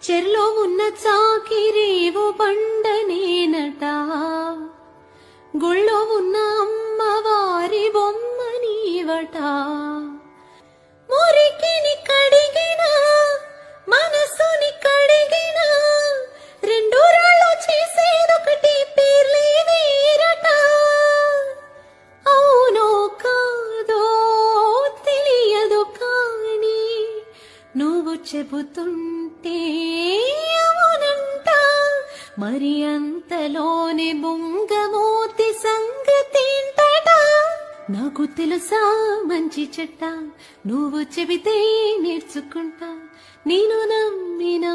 చెర్లో ఉన్న చాకిరేవో బండనేనట, గుళ్ళో ఉన్న అమ్మవారి బొమ్మ నీవట. మురికిని కడిగిన మనసుని కడిగిన రెండు రాళ్ళు చేసేదొకటి పేర్లే వేరట. అవునో కాదో తెలియదు కానీ నువ్వు చెబుతుంటే అవునంట. మరి అంతలోనే బొంగమూతి సంగతేంటట. నాకు తెలుసా మంచి చెడ్డ, నువ్వు చెబితే నేర్చుకుంటా. నేను నమ్మినా